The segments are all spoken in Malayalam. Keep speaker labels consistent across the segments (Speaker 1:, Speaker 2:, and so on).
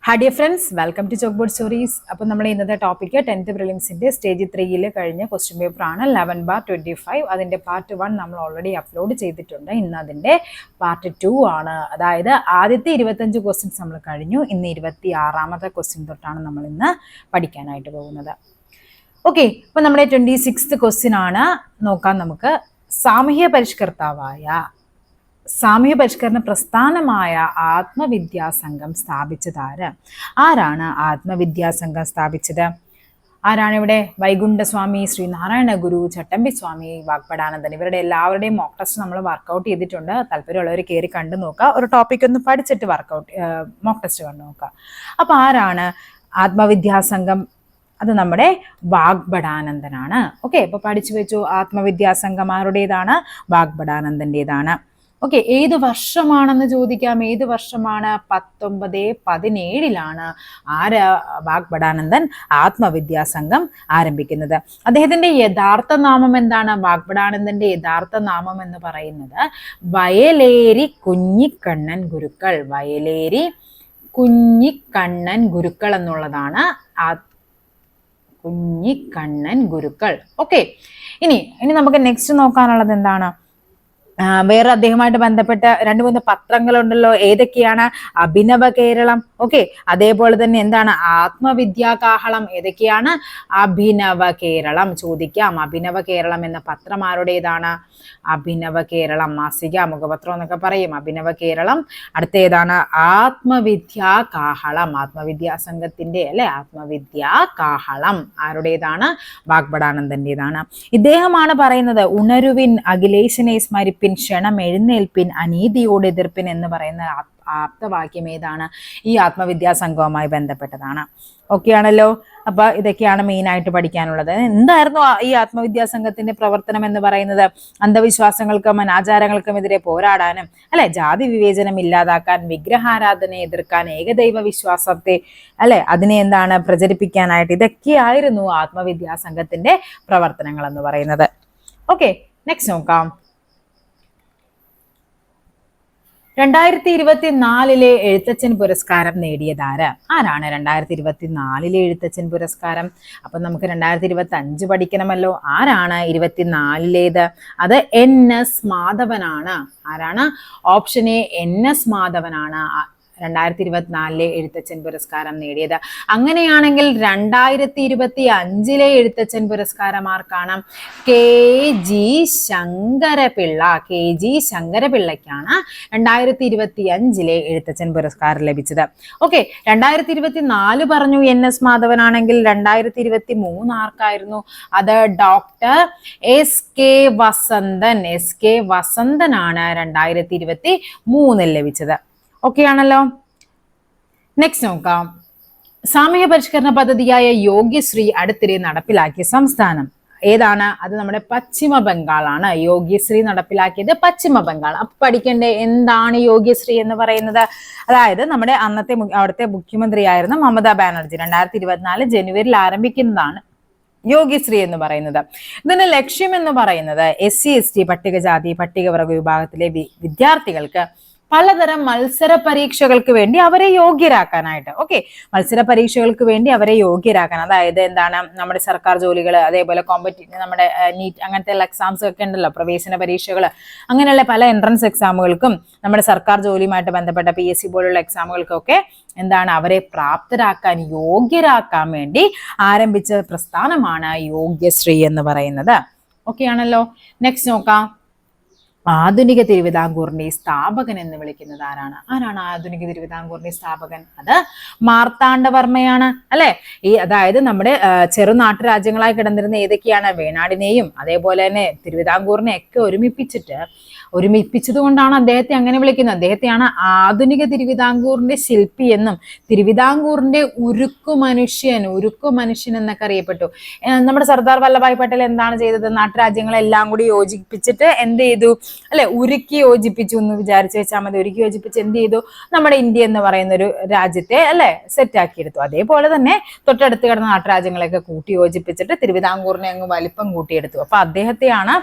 Speaker 1: Hi dear friends, welcome to chalk board stories. അപ്പോൾ നമ്മുടെ ഇന്നത്തെ ടോപ്പിക്ക് 10th പ്രിലിംസിൻ്റെ സ്റ്റേജ് 3 കഴിഞ്ഞ ക്വസ്റ്റ്യൻ പേപ്പറാണ് 11/25. അതിൻ്റെ പാർട്ട് 1 നമ്മൾ ഓൾറെഡി അപ്ലോഡ് ചെയ്തിട്ടുണ്ട്. ഇന്ന് അതിൻ്റെ പാർട്ട് 2 ആണ്. അതായത് ആദ്യത്തെ 25 ക്വസ്റ്റ്യൻസ് നമ്മൾ കഴിഞ്ഞു. ഇന്ന് 26ാമത്തെ ക്വസ്റ്റ്യൻ തൊട്ടാണ് നമ്മൾ ഇന്ന് പഠിക്കാനായിട്ട് പോകുന്നത്. ഓക്കെ, അപ്പോൾ നമ്മുടെ 26th ക്വസ്റ്റ്യൻ ആണ്. നോക്കാം നമുക്ക്. സാമൂഹ്യ പരിഷ്കരണ പ്രസ്ഥാനമായ ആത്മവിദ്യാസംഘം സ്ഥാപിച്ചതാര്? ആരാണ് ആത്മവിദ്യാസംഘം സ്ഥാപിച്ചത്? ആരാണ് ഇവിടെ? വൈകുണ്ഠസ്വാമി, ശ്രീനാരായണ ഗുരു, ചട്ടമ്പി സ്വാമി, വാഗ്ഭടാനന്ദൻ. ഇവരുടെ എല്ലാവരുടെയും മോക്ക് ടെസ്റ്റ് നമ്മൾ വർക്കൗട്ട് ചെയ്തിട്ടുണ്ട്. താല്പര്യമുള്ളവർ കയറി കണ്ടു നോക്കുക. ഒരു ടോപ്പിക് ഒന്ന് പഠിച്ചിട്ട് മോക്ക് ടെസ്റ്റ് കണ്ടു നോക്കുക. അപ്പോൾ ആരാണ് ആത്മവിദ്യാസംഘം? അത് നമ്മുടെ വാഗ്ഭടാനന്ദനാണ്. ഓക്കെ, അപ്പോൾ പഠിച്ചു വെച്ചു. ആത്മവിദ്യാസംഘം ആരുടേതാണ്? വാഗ്ഭടാനന്ദൻ്റെതാണ്. ഓക്കെ, ഏത് വർഷമാണെന്ന് ചോദിക്കാം. ഏത് വർഷമാണ്? 1917 വാഗ്ഭടാനന്ദൻ ആത്മവിദ്യാസംഘം ആരംഭിക്കുന്നത്. അദ്ദേഹത്തിന്റെ യഥാർത്ഥ നാമം എന്താണ്? വാഗ്ഭടാനന്ദന്റെ യഥാർത്ഥ നാമം എന്ന് പറയുന്നത് വയലേരി കുഞ്ഞിക്കണ്ണൻ ഗുരുക്കൾ. വയലേരി കുഞ്ഞിക്കണ്ണൻ ഗുരുക്കൾ എന്നുള്ളതാണ്. കുഞ്ഞിക്കണ്ണൻ ഗുരുക്കൾ. ഓക്കെ, ഇനി നമുക്ക് നെക്സ്റ്റ് നോക്കാനുള്ളത് എന്താണ്? വേറെ അദ്ദേഹമായിട്ട് ബന്ധപ്പെട്ട 2-3 പത്രങ്ങളുണ്ടല്ലോ. ഏതൊക്കെയാണ്? അഭിനവ കേരളം. ഓക്കെ, അതേപോലെ തന്നെ എന്താണ്? ആത്മവിദ്യാകാഹളം. ഏതൊക്കെയാണ്? അഭിനവ കേരളം. ചോദിക്കാം. അഭിനവ കേരളം എന്ന പത്രം ആരുടേതാണ്? അഭിനവ കേരളം മാസിക, മുഖപത്രം എന്നൊക്കെ പറയും. അഭിനവ കേരളം. അടുത്ത ഏതാണ്? ആത്മവിദ്യാകാഹളം. ആത്മവിദ്യാസംഘത്തിന്റെ ആത്മവിദ്യാകാഹളം ആരുടേതാണ്? വാഗ്ഭടാനന്ദന്റേതാണ്. ഇദ്ദേഹമാണ് പറയുന്നത് ഉണരുവിൻ, അഖിലേശനെ സ്മരിപ്പിൻ, ക്ഷണം എഴുന്നേൽപ്പിൻ, അനീതിയോട് എതിർപ്പിൻ എന്ന് പറയുന്ന ആപ്തവാക്യം ഏതാണ്? ഈ ആത്മവിദ്യാസംഘവുമായി ബന്ധപ്പെട്ടതാണ്. ഓക്കെ ആണല്ലോ. അപ്പൊ ഇതൊക്കെയാണ് മെയിൻ ആയിട്ട് പഠിക്കാനുള്ളത്. എന്തായിരുന്നു ഈ ആത്മവിദ്യാസംഘത്തിന്റെ പ്രവർത്തനം എന്ന് പറയുന്നത്? അന്ധവിശ്വാസങ്ങൾക്കും അനാചാരങ്ങൾക്കും എതിരെ പോരാടാനും ജാതി വിവേചനം ഇല്ലാതാക്കാൻ, വിഗ്രഹാരാധനയെ എതിർക്കാൻ, ഏകദൈവ വിശ്വാസത്തെ അതിനെ പ്രചരിപ്പിക്കാനായിട്ട്, ഇതൊക്കെയായിരുന്നു ആത്മവിദ്യാസംഘത്തിന്റെ പ്രവർത്തനങ്ങൾ എന്ന് പറയുന്നത്. ഓക്കെ, നെക്സ്റ്റ് നോക്കാം. 2024 എഴുത്തച്ഛൻ പുരസ്കാരം നേടിയതാര്? ആരാണ് 2024 എഴുത്തച്ഛൻ പുരസ്കാരം? അപ്പൊ നമുക്ക് 2025 പഠിക്കണമല്ലോ. ആരാണ് 24? അത് NS മാധവനാണ്. ആരാണ്? ഓപ്ഷൻ എ, NS മാധവനാണ് 2024 എഴുത്തച്ഛൻ പുരസ്കാരം നേടിയത്. അങ്ങനെയാണെങ്കിൽ 2025 എഴുത്തച്ഛൻ പുരസ്കാരം ആർക്കാണ്? KG ശങ്കരപിള്ള. KG ശങ്കരപിള്ളയ്ക്കാണ് 2025 എഴുത്തച്ഛൻ പുരസ്കാരം ലഭിച്ചത്. ഓക്കെ, 2024 പറഞ്ഞു NS മാധവനാണെങ്കിൽ 2023 ആർക്കായിരുന്നു? അത് ഡോക്ടർ SK വസന്തൻ. SK വസന്തനാണ് 2023 ലഭിച്ചത്. ഓക്കെ ആണല്ലോ. നെക്സ്റ്റ് നോക്കാം. സാമൂഹ്യ പരിഷ്കരണ പദ്ധതിയായ യോഗ്യശ്രീ അടുത്തിടെ നടപ്പിലാക്കിയ സംസ്ഥാനം ഏതാണ്? അത് നമ്മുടെ പശ്ചിമ ബംഗാളാണ്. യോഗ്യശ്രീ നടപ്പിലാക്കിയത് പശ്ചിമ ബംഗാൾ. അപ്പൊ പഠിക്കേണ്ടേ എന്താണ് യോഗ്യശ്രീ എന്ന് പറയുന്നത്? അതായത് നമ്മുടെ അവിടുത്തെ മുഖ്യമന്ത്രിയായിരുന്ന മമതാ ബാനർജി 2024 ജനുവരിയിൽ ആരംഭിക്കുന്നതാണ് യോഗ്യശ്രീ എന്ന് പറയുന്നത്. ഇതിന്റെ ലക്ഷ്യം എന്ന് പറയുന്നത് SC/ST പട്ടികജാതി പട്ടികവർഗ വിഭാഗത്തിലെ വിദ്യാർത്ഥികൾക്ക് പലതരം മത്സര പരീക്ഷകൾക്ക് വേണ്ടി അവരെ യോഗ്യരാക്കാനായിട്ട്. ഓക്കെ, മത്സര പരീക്ഷകൾക്ക് വേണ്ടി അവരെ യോഗ്യരാക്കാൻ. അതായത് എന്താണ്? നമ്മുടെ സർക്കാർ ജോലികൾ, അതേപോലെ നമ്മുടെ നീറ്റ് അങ്ങനത്തെ എക്സാംസ് ഒക്കെ ഉണ്ടല്ലോ, പ്രവേശന പരീക്ഷകൾ, അങ്ങനെയുള്ള പല എൻട്രൻസ് എക്സാമുകൾക്കും നമ്മുടെ സർക്കാർ ജോലിയുമായിട്ട് ബന്ധപ്പെട്ട PSC പോലുള്ള എക്സാമുകൾക്കൊക്കെ അവരെ പ്രാപ്തരാക്കാൻ, യോഗ്യരാക്കാൻ വേണ്ടി ആരംഭിച്ച പ്രസ്ഥാനമാണ് യോഗ്യശ്രീ എന്ന് പറയുന്നത്. ഓക്കെ ആണല്ലോ. നെക്സ്റ്റ് നോക്കാം. ആധുനിക തിരുവിതാംകൂറിന്റെ സ്ഥാപകൻ എന്ന് വിളിക്കുന്നത് ആരാണ്? ആധുനിക തിരുവിതാംകൂറിന്റെ സ്ഥാപകൻ? അത് മാർത്താണ്ഡവർമ്മയാണ്. അതായത് നമ്മുടെ ചെറുനാട്ടു രാജ്യങ്ങളായി കിടന്നിരുന്ന ഏതൊക്കെയാണ്? വേണാടിനെയും അതേപോലെ തന്നെ തിരുവിതാംകൂറിനെ ഒക്കെ ഒരുമിപ്പിച്ചത് കൊണ്ടാണ് അദ്ദേഹത്തെ അങ്ങനെ വിളിക്കുന്നത്. അദ്ദേഹത്തെയാണ് ആധുനിക തിരുവിതാംകൂറിന്റെ ശില്പി എന്നും തിരുവിതാംകൂറിന്റെ ഉരുക്കു മനുഷ്യൻ എന്നൊക്കെ അറിയപ്പെട്ടു. നമ്മുടെ സർദാർ വല്ലഭായ് പട്ടേൽ എന്താണ് ചെയ്തത്? നാട്ടുരാജ്യങ്ങളെല്ലാം കൂടി യോജിപ്പിച്ചിട്ട് എന്ത് ചെയ്തു? ഉരുക്കി യോജിപ്പിച്ചു എന്ന് വിചാരിച്ചു വെച്ചാൽ മതി. ഉരുക്കി യോജിപ്പിച്ച് എന്ത് ചെയ്തു? നമ്മുടെ ഇന്ത്യ എന്ന് പറയുന്ന ഒരു രാജ്യത്തെ സെറ്റാക്കിയെടുത്തു. അതേപോലെ തന്നെ തൊട്ടടുത്ത് കിടന്ന നാട്ടുരാജ്യങ്ങളെയൊക്കെ കൂട്ടി യോജിപ്പിച്ചിട്ട് തിരുവിതാംകൂറിനെ അങ്ങ് വലിപ്പം കൂട്ടിയെടുത്തു. അപ്പൊ അദ്ദേഹത്തെയാണ്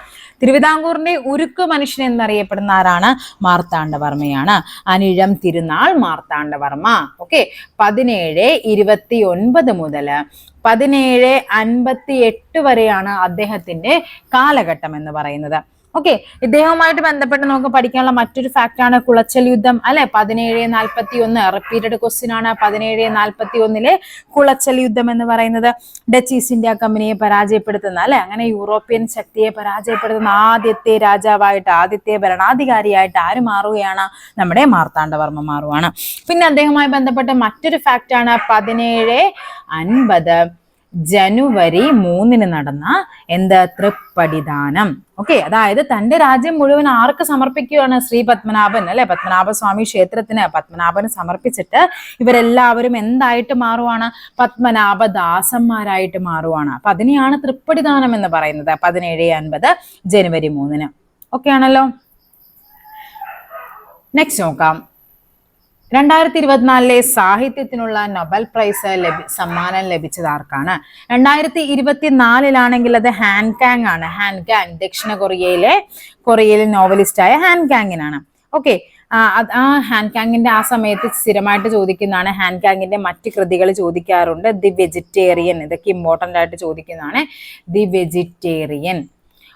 Speaker 1: തിരുവിതാംകൂറിന്റെ ഉരുക്കു മനുഷ്യൻ എന്നറിയപ്പെടുന്ന ആരാണ്? മാർത്താണ്ഡവർമ്മയാണ്. അനിഴം തിരുനാൾ മാർത്താണ്ഡവർമ്മ. ഓക്കെ, 1729 മുതൽ 1758 വരെയാണ് അദ്ദേഹത്തിന്റെ കാലഘട്ടം എന്ന് പറയുന്നത്. ഓക്കെ, ഇദ്ദേഹവുമായിട്ട് ബന്ധപ്പെട്ട് നമുക്ക് പഠിക്കാനുള്ള മറ്റൊരു ഫാക്ടാണ് കുളച്ചൽ യുദ്ധം, അല്ലെ? 1741 റിപ്പീറ്റഡ് ക്വസ്റ്റ്യൻ ആണ്. 1741 കുളച്ചൽ യുദ്ധം എന്ന് പറയുന്നത് ഡച്ച് ഈസ്റ്റ് ഇന്ത്യ കമ്പനിയെ പരാജയപ്പെടുത്തുന്ന, അല്ലെ, അങ്ങനെ യൂറോപ്യൻ ശക്തിയെ പരാജയപ്പെടുത്തുന്ന ആദ്യത്തെ രാജാവായിട്ട്, ആദ്യത്തെ ഭരണാധികാരിയായിട്ട് ആര് മാറുകയാണ്? നമ്മുടെ മാർത്താണ്ഡവർമ്മ മാറുകയാണ്. പിന്നെ അദ്ദേഹവുമായി ബന്ധപ്പെട്ട മറ്റൊരു ഫാക്ടാണ് 1750 ജനുവരി 3 നടന്ന തൃപ്പടിദാനം. ഓക്കെ, അതായത് തന്റെ രാജ്യം മുഴുവൻ ആർക്ക് സമർപ്പിക്കുകയാണ്? ശ്രീ പത്മനാഭൻ, അല്ലെ, പത്മനാഭസ്വാമി ക്ഷേത്രത്തിന് പത്മനാഭന് സമർപ്പിച്ചിട്ട് ഇവരെല്ലാവരും എന്തായിട്ട് മാറുവാണ്? പത്മനാഭദാസന്മാരായിട്ട് മാറുവാണ്. അപ്പൊ അതിനെയാണ് തൃപ്പടിദാനം എന്ന് പറയുന്നത്. 1750 ജനുവരി 3. ഓക്കെ ആണല്ലോ. നെക്സ്റ്റ് നോക്കാം. 2024 സാഹിത്യത്തിനുള്ള നൊബൽ പ്രൈസ് സമ്മാനം ലഭിച്ചത് ആർക്കാണ്? 2024 അത് ഹാൻകാങ് ആണ്. ഹാൻകാങ് ദക്ഷിണ കൊറിയയിലെ നോവലിസ്റ്റായ ഹാൻകാങ്ങിനാണ്. ഓക്കെ, ആ ഹാൻകാങ്ങിന്റെ ആ സമയത്ത് സ്ഥിരമായിട്ട് ചോദിക്കുന്നതാണ്. ഹാൻകാങ്ങിന്റെ മറ്റ് കൃതികൾ ചോദിക്കാറുണ്ട്. ദി വെജിറ്റേറിയൻ, ഇതൊക്കെ ഇമ്പോർട്ടന്റ് ആയിട്ട് ചോദിക്കുന്നതാണ്. The vegetarian.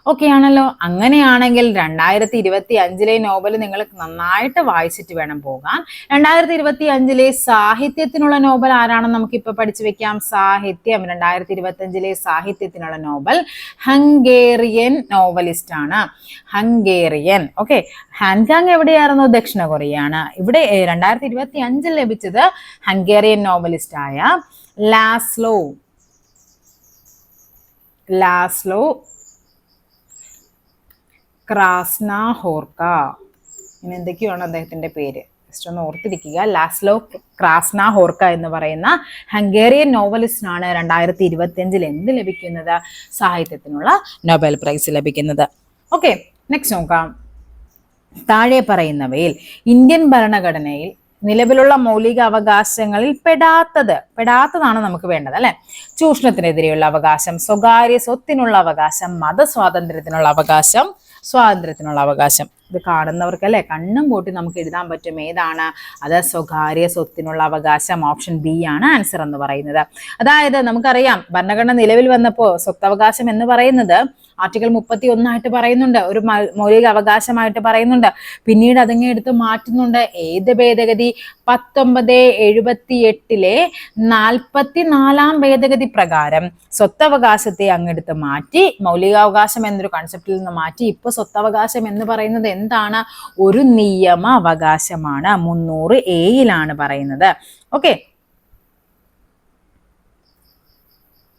Speaker 1: ഓക്കെ ആണല്ലോ. അങ്ങനെയാണെങ്കിൽ 2025 നോവൽ നിങ്ങൾ നന്നായിട്ട് വായിച്ചിട്ട് വേണം പോകാൻ. 2025 സാഹിത്യത്തിനുള്ള നോബൽ ആരാണെന്ന് നമുക്കിപ്പോൾ പഠിച്ചു വെക്കാം. സാഹിത്യം 2025 സാഹിത്യത്തിനുള്ള നോബൽ ഹംഗേറിയൻ നോവലിസ്റ്റ് ആണ്. ഹംഗേറിയൻ. ഓക്കെ, ഹാൻകാങ് എവിടെയായിരുന്നു? ദക്ഷിണ കൊറിയയാണ്. ഇവിടെ 2025 ലഭിച്ചത് ഹംഗേറിയൻ നോവലിസ്റ്റ് ആയ ലാസ്ലോ ക്രാസ്നാഹോർക്ക. ഇനി എന്തൊക്കെയാണ് അദ്ദേഹത്തിന്റെ പേര്, ജസ്റ്റ് ഒന്ന് ഓർത്തിരിക്കുക. ലാസ്ലോ ക്രാസ്നാഹോർക്ക എന്ന് പറയുന്ന ഹംഗേറിയൻ നോവലിസ്റ്റിനാണ് 2025 എന്ത് ലഭിക്കുന്നത്? സാഹിത്യത്തിനുള്ള നൊബേൽ പ്രൈസ് ലഭിക്കുന്നത്. ഓക്കെ, നെക്സ്റ്റ് നോക്കാം. താഴെ പറയുന്നവയിൽ ഇന്ത്യൻ ഭരണഘടനയിൽ നിലവിലുള്ള മൗലിക അവകാശങ്ങളിൽ പെടാത്തതാണ് നമുക്ക് വേണ്ടത്, അല്ലെ? ചൂഷണത്തിനെതിരെയുള്ള അവകാശം, സ്വകാര്യ സ്വത്തിനുള്ള അവകാശം, മതസ്വാതന്ത്ര്യത്തിനുള്ള അവകാശം, സ്വാതന്ത്ര്യത്തിനുള്ള അവകാശം. ഇത് കാണുന്നവർക്ക്, അല്ലെ, കണ്ണും പൂട്ടി നമുക്ക് എഴുതാൻ പറ്റും. ഏതാണ് അത്? സ്വകാര്യ സ്വത്തിനുള്ള അവകാശം. ഓപ്ഷൻ ബി ആണ് ആൻസർ എന്ന് പറയുന്നത്. അതായത് നമുക്കറിയാം, ഭരണഘടന നിലവിൽ വന്നപ്പോൾ സ്വത്തവകാശം എന്ന് പറയുന്നത് ആർട്ടിക്കിൾ 31 ആയിട്ട് പറയുന്നുണ്ട്, ഒരു മൗലിക അവകാശമായിട്ട് പറയുന്നുണ്ട്. പിന്നീട് അതിങ്ങ് എടുത്ത് മാറ്റുന്നുണ്ട്. ഏത് ഭേദഗതി? 1978 44 ഭേദഗതി പ്രകാരം സ്വത്തവകാശത്തെ അങ്ങെടുത്ത് മാറ്റി മൗലികാവകാശം എന്നൊരു കൺസെപ്റ്റിൽ നിന്ന് മാറ്റി ഇപ്പൊ സ്വത്തവകാശം എന്ന് പറയുന്നത് എന്താണ്? ഒരു നിയമ അവകാശമാണ്. 300A പറയുന്നത്. ഓക്കെ,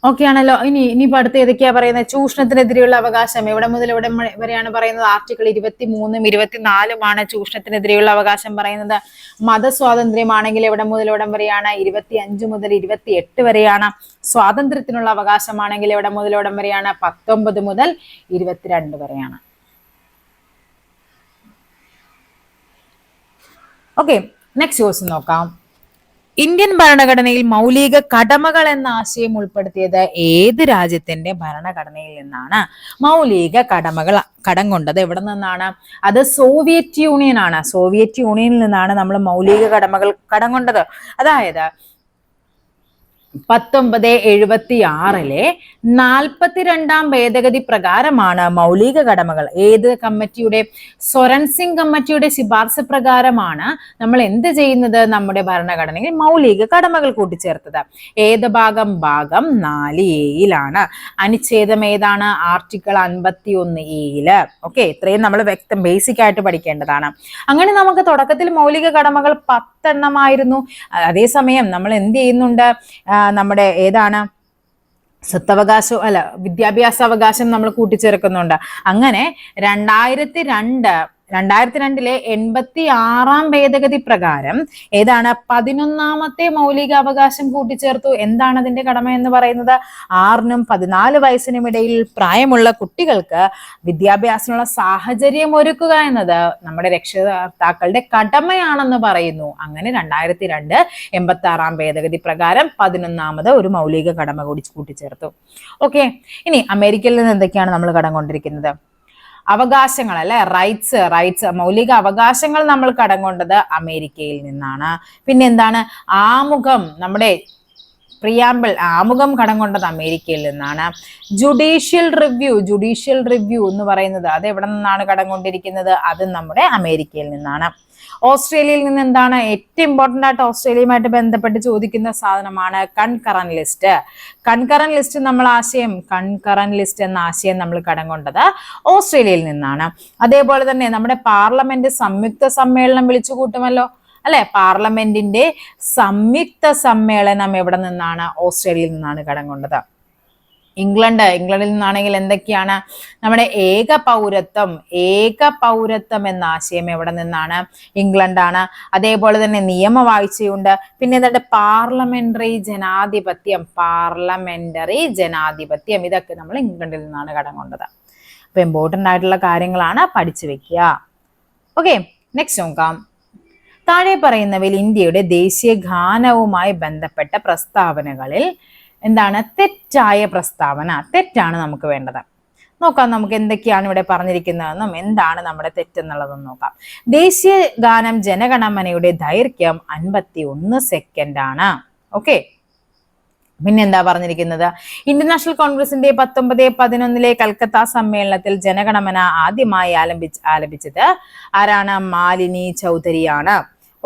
Speaker 1: ഓക്കെ ആണല്ലോ. ഇനി അടുത്ത് ഏതൊക്കെയാ പറയുന്നത്? ചൂഷണത്തിനെതിരെയുള്ള അവകാശം എവിടെ മുതൽ എവിടെ വരെയാണ് പറയുന്നത്? ആർട്ടിക്കിൾ 23 24 ചൂഷണത്തിനെതിരെയുള്ള അവകാശം പറയുന്നത്. മതസ്വാതന്ത്ര്യമാണെങ്കിൽ എവിടെ മുതൽ എവിടം വരെയാണ്? 25 മുതൽ 28 വരെയാണ്. സ്വാതന്ത്ര്യത്തിനുള്ള അവകാശമാണെങ്കിൽ എവിടെ മുതൽ എവിടം വരെയാണ്? 19 മുതൽ 22 വരെയാണ്. ഓക്കെ, നെക്സ്റ്റ് ക്വസ്റ്റ്യൻ നോക്കാം. ഇന്ത്യൻ ഭരണഘടനയിൽ മൗലിക കടമകൾ എന്ന ആശയം ഉൾപ്പെടുത്തിയത് ഏത് രാജ്യത്തിന്റെ ഭരണഘടനയിൽ നിന്നാണ്? മൗലിക കടമകൾ കടം കൊണ്ടത് എവിടെ നിന്നാണ്? അത് സോവിയറ്റ് യൂണിയൻ ആണ്. സോവിയറ്റ് യൂണിയനിൽ നിന്നാണ് നമ്മൾ മൗലിക കടമകൾ കടം കൊണ്ടത്. അതായത് 1976 42 ഭേദഗതി പ്രകാരമാണ് മൗലിക കടമകൾ. ഏത് കമ്മിറ്റിയുടെ? സ്വരൺസിംഗ് കമ്മിറ്റിയുടെ ശുപാർശ പ്രകാരമാണ് നമ്മൾ എന്ത് ചെയ്യുന്നത്? നമ്മുടെ ഭരണഘടനയിൽ മൗലിക കടമകൾ കൂട്ടിച്ചേർത്തത്. ഏത് ഭാഗം? ഭാഗം 4A അനുച്ഛേദം ഏതാണ്? Article 51A. ഓക്കെ, ഇത്രയും നമ്മൾ ബേസിക് ആയിട്ട് പഠിക്കേണ്ടതാണ്. അങ്ങനെ നമുക്ക് തുടക്കത്തിൽ മൗലിക കടമകൾ 10 എണ്ണമായിരുന്നു. അതേസമയം നമ്മൾ എന്ത് ചെയ്യുന്നുണ്ട്? നമ്മുടെ ഏതാണ്? സ്വത്തവകാശം അല്ല, വിദ്യാഭ്യാസ അവകാശം നമ്മൾ കൂട്ടിച്ചേർക്കുന്നുണ്ട്. അങ്ങനെ 2002 86 ഭേദഗതി പ്രകാരം ഏതാണ്? 11ാമത്തെ മൗലിക അവകാശം കൂട്ടിച്ചേർത്തു. എന്താണ് അതിന്റെ കടമ എന്ന് പറയുന്നത്? 6നും 14 വയസ്സിനും ഇടയിൽ പ്രായമുള്ള കുട്ടികൾക്ക് വിദ്യാഭ്യാസത്തിനുള്ള സാഹചര്യം ഒരുക്കുക എന്നത് നമ്മുടെ രക്ഷിതാക്കളുടെ കടമയാണെന്ന് പറയുന്നു. അങ്ങനെ 2002 86 ഭേദഗതി പ്രകാരം 11ാമത് ഒരു മൗലിക കടമ കൂടി കൂട്ടിച്ചേർത്തു. ഓക്കെ, ഇനി അമേരിക്കയിൽ നിന്ന് എന്തൊക്കെയാണ് നമ്മൾ കടം കൊണ്ടിരിക്കുന്നത്? അവകാശങ്ങൾ അല്ലെ, റൈറ്റ്സ് മൗലിക അവകാശങ്ങൾ നമ്മൾ കടം കൊണ്ടത് അമേരിക്കയിൽ നിന്നാണ്. പിന്നെ എന്താണ്, ആമുഖം, നമ്മുടെ പ്രിയാമ്പിൾ, ആമുഖം കടം കൊണ്ടത് അമേരിക്കയിൽ നിന്നാണ്. ജുഡീഷ്യൽ റിവ്യൂ എന്ന് പറയുന്നത് അത് എവിടെ നിന്നാണ് കടം കൊണ്ടിരിക്കുന്നത്? അത് നമ്മുടെ അമേരിക്കയിൽ നിന്നാണ്. ഓസ്ട്രേലിയയിൽ നിന്ന് എന്താണ് ഏറ്റവും ഇമ്പോർട്ടന്റ് ആയിട്ട് ഓസ്ട്രേലിയയുമായിട്ട് ബന്ധപ്പെട്ട് ചോദിക്കുന്ന സാധനമാണ് കൺകറന്റ് ലിസ്റ്റ്. കൺകറന്റ് ലിസ്റ്റ് എന്ന ആശയം നമ്മൾ കടം കൊണ്ടത് ഓസ്ട്രേലിയയിൽ നിന്നാണ്. അതേപോലെ തന്നെ നമ്മുടെ പാർലമെന്റ് സംയുക്ത സമ്മേളനം വിളിച്ചു കൂട്ടുമല്ലോ അല്ലെ, പാർലമെന്റിന്റെ സംയുക്ത സമ്മേളനം എവിടെ നിന്നാണ്? ഓസ്ട്രേലിയയിൽ നിന്നാണ് കടം കൊണ്ടത്. ഇംഗ്ലണ്ടിൽ നിന്നാണെങ്കിൽ എന്തൊക്കെയാണ്? നമ്മുടെ ഏക പൗരത്വം എന്ന ആശയം എവിടെ നിന്നാണ്? ഇംഗ്ലണ്ടാണ്. അതേപോലെ തന്നെ നിയമവാഴ്ചയുണ്ട്. പിന്നെ എന്താണ്? പാർലമെന്ററി ജനാധിപത്യം ഇതൊക്കെ നമ്മൾ ഇംഗ്ലണ്ടിൽ നിന്നാണ് കടം കൊണ്ടത്. അപ്പൊ ഇമ്പോർട്ടന്റ് ആയിട്ടുള്ള കാര്യങ്ങളാണ്, പഠിച്ചു വെക്കുക. ഓക്കെ, നെക്സ്റ്റ് നോക്കാം. താഴെ പറയുന്നവയിൽ ഇന്ത്യയുടെ ദേശീയ ഗാനവുമായി ബന്ധപ്പെട്ട പ്രസ്താവനകളിൽ എന്താണ് തെറ്റായ പ്രസ്താവന? തെറ്റാണ് നമുക്ക് വേണ്ടത്. നോക്കാം നമുക്ക് എന്തൊക്കെയാണ് ഇവിടെ പറഞ്ഞിരിക്കുന്നതെന്നും എന്താണ് നമ്മുടെ തെറ്റെന്നുള്ളതെന്ന് നോക്കാം. ദേശീയ ഗാനം ജനഗണമനയുടെ ദൈർഘ്യം 51 സെക്കൻഡ് ആണ്. ഓക്കെ, പിന്നെ എന്താ പറഞ്ഞിരിക്കുന്നത്? ഇന്ത്യൻ നാഷണൽ കോൺഗ്രസിന്റെ 1911 കൽക്കത്ത സമ്മേളനത്തിൽ ജനഗണമന ആദ്യമായി ആലപിച്ചത് ആരാണ്? മാലിനി ചൗധരിയാണ്.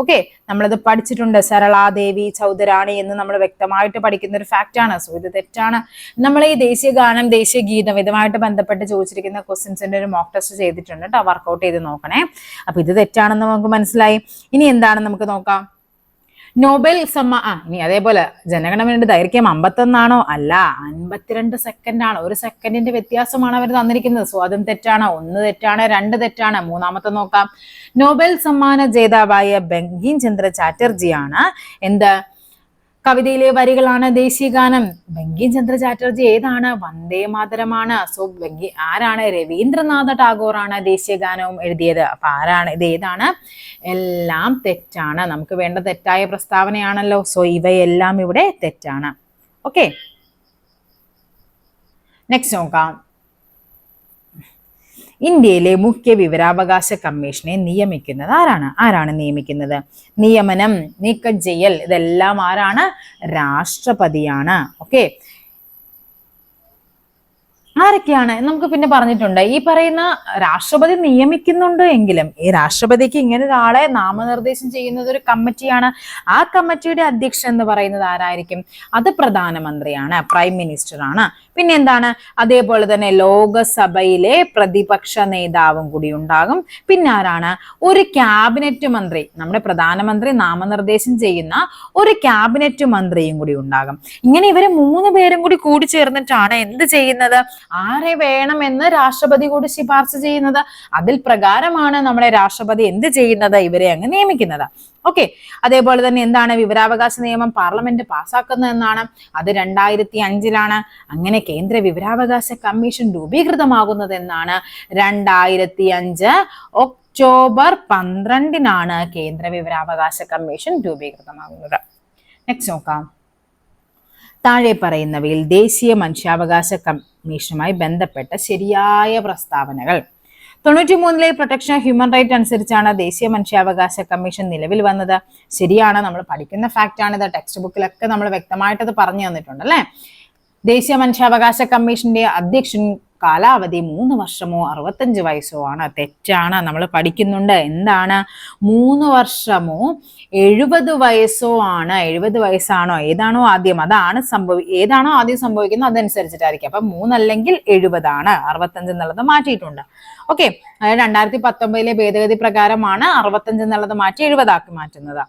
Speaker 1: ഓക്കെ, നമ്മളത് പഠിച്ചിട്ടുണ്ട്. സരളാദേവി ചൗധരാണി എന്ന് നമ്മൾ വ്യക്തമായിട്ട് പഠിക്കുന്ന ഒരു ഫാക്റ്റ് ആണ്. സോ ഇത് തെറ്റാണ്. നമ്മൾ ഈ ദേശീയ ഗാനം, ദേശീയ ഗീതം ഇതുമായിട്ട് ബന്ധപ്പെട്ട് ചോദിച്ചിരിക്കുന്ന ക്വസ്റ്റ്യൻസിന്റെ ഒരു മോക്ക് ടെസ്റ്റ് ചെയ്തിട്ടുണ്ട് കേട്ടോ, വർക്ക്ഔട്ട് ചെയ്ത് നോക്കണേ. അപ്പൊ ഇത് തെറ്റാണെന്ന് നമുക്ക് മനസ്സിലായി. ഇനി എന്താണ് നമുക്ക് നോക്കാം. നോബൽ ഇനി അതേപോലെ ജനഗണമനയുടെ ദൈർഘ്യം 51 അല്ല, 52 സെക്കൻഡ് ആണ്. 1 സെക്കൻഡിന്റെ വ്യത്യാസമാണ് അവർ തന്നിരിക്കുന്നത്. സോ അതും തെറ്റാണ്. 1 തെറ്റാണ്, 2 തെറ്റാണ്. മൂന്നാമത്തെ നോക്കാം. നോബൽ സമ്മാന ജേതാവായ ബങ്കിം ചന്ദ്ര ചാറ്റർജിയാണ് എന്ത്? കവിതയിലെ വരികളാണ് ദേശീയ ഗാനം. ബങ്കിം ചന്ദ്ര ചാറ്റർജി ഏതാണ്? വന്ദേ മാതരമാണ്. സോ ആരാണ്? രവീന്ദ്രനാഥ ടാഗോറാണ് ദേശീയ ഗാനവും എഴുതിയത്. അപ്പൊ ആരാണ് ഇത്? ഏതാണ്? എല്ലാം തെറ്റാണ്. നമുക്ക് വേണ്ട തെറ്റായ പ്രസ്താവനയാണല്ലോ. സോ ഇവയെല്ലാം ഇവിടെ തെറ്റാണ്. ഓക്കെ, നെക്സ്റ്റ് നോക്കാം. ഇന്ത്യയിലെ മുഖ്യ വിവരാവകാശ കമ്മീഷനെ നിയമിക്കുന്നത് ആരാണ് നിയമിക്കുന്നത്? നിയമനം, നീക്കം ചെയ്യൽ ഇതെല്ലാം ആരാണ്? രാഷ്ട്രപതിയാണ്. ഓക്കെ, ആരൊക്കെയാണ് നമുക്ക് പിന്നെ പറഞ്ഞിട്ടുണ്ട്. ഈ പറയുന്ന രാഷ്ട്രപതി നിയമിക്കുന്നുണ്ട് എങ്കിലും ഈ രാഷ്ട്രപതിക്ക് ഇങ്ങനെ ഒരാളെ നാമനിർദ്ദേശം ചെയ്യുന്നത് ഒരു കമ്മിറ്റിയാണ്. ആ കമ്മിറ്റിയുടെ അധ്യക്ഷൻ എന്ന് പറയുന്നത് ആരായിരിക്കും? അത് പ്രധാനമന്ത്രിയാണ്, പ്രൈം മിനിസ്റ്റർ ആണ്. പിന്നെ എന്താണ്? അതേപോലെ തന്നെ ലോകസഭയിലെ പ്രതിപക്ഷ നേതാവും കൂടി ഉണ്ടാകും. പിന്നെ ആരാണ്? ഒരു ക്യാബിനറ്റ് മന്ത്രി, നമ്മുടെ പ്രധാനമന്ത്രി നാമനിർദ്ദേശം ചെയ്യുന്ന ഒരു ക്യാബിനറ്റ് മന്ത്രിയും കൂടി ഉണ്ടാകും. ഇങ്ങനെ ഇവര് 3 പേരും കൂടി ചേർന്നിട്ടാണ് എന്ത് ചെയ്യുന്നത്? ആരെ വേണമെന്ന് രാഷ്ട്രപതി കൂടി ശുപാർശ ചെയ്യുന്നത്. അതിൽ പ്രകാരമാണ് നമ്മുടെ രാഷ്ട്രപതി എന്ത് ചെയ്യുന്നത്? ഇവരെ അങ്ങ് നിയമിക്കുന്നത്. ഓക്കെ, അതേപോലെ തന്നെ എന്താണ്? വിവരാവകാശ നിയമം പാർലമെന്റ് പാസ്സാക്കുന്നത് എന്നാണ്. അത് 2005 അങ്ങനെ കേന്ദ്ര വിവരാവകാശ കമ്മീഷൻ രൂപീകൃതമാകുന്നത് എന്നാണ്? 2005 ഒക്ടോബർ 12 കേന്ദ്ര വിവരാവകാശ കമ്മീഷൻ രൂപീകൃതമാകുന്നത്. നെക്സ്റ്റ് നോക്കാം. താഴെ പറയുന്നവയിൽ ദേശീയ മനുഷ്യാവകാശ കമ്മീഷനുമായി ബന്ധപ്പെട്ട ശരിയായ പ്രസ്താവനകൾ. 93 പ്രൊട്ടക്ഷൻ ഹ്യൂമൻ റൈറ്റ് അനുസരിച്ചാണ് ദേശീയ മനുഷ്യാവകാശ കമ്മീഷൻ നിലവിൽ വന്നത്. ശരിയാണ്, നമ്മൾ പഠിക്കുന്ന ഫാക്റ്റ് ആണ് ഇത്. ടെക്സ്റ്റ് ബുക്കിലൊക്കെ നമ്മൾ വ്യക്തമായിട്ടത് പറഞ്ഞു തന്നിട്ടുണ്ട് അല്ലെ. ദേശീയ മനുഷ്യാവകാശ കമ്മീഷന്റെ അധ്യക്ഷൻ കാലാവധി 3 വർഷമോ 65 വയസ്സോ ആണ്. തെറ്റാണ്, നമ്മൾ പഠിക്കുന്നുണ്ട്. എന്താണ്? 3 വർഷമോ 70 വയസ്സോ ആണ്. 70 വയസ്സാണോ ഏതാണോ ആദ്യം ഏതാണോ ആദ്യം സംഭവിക്കുന്നത് അതനുസരിച്ചിട്ടായിരിക്കും. അപ്പൊ 3 അല്ലെങ്കിൽ 70 ആണ്. 65 എന്നുള്ളത് മാറ്റിയിട്ടുണ്ട്. ഓക്കെ, 2019 ഭേദഗതി പ്രകാരമാണ് 65 എന്നുള്ളത് മാറ്റി 70 മാറ്റുന്നത്.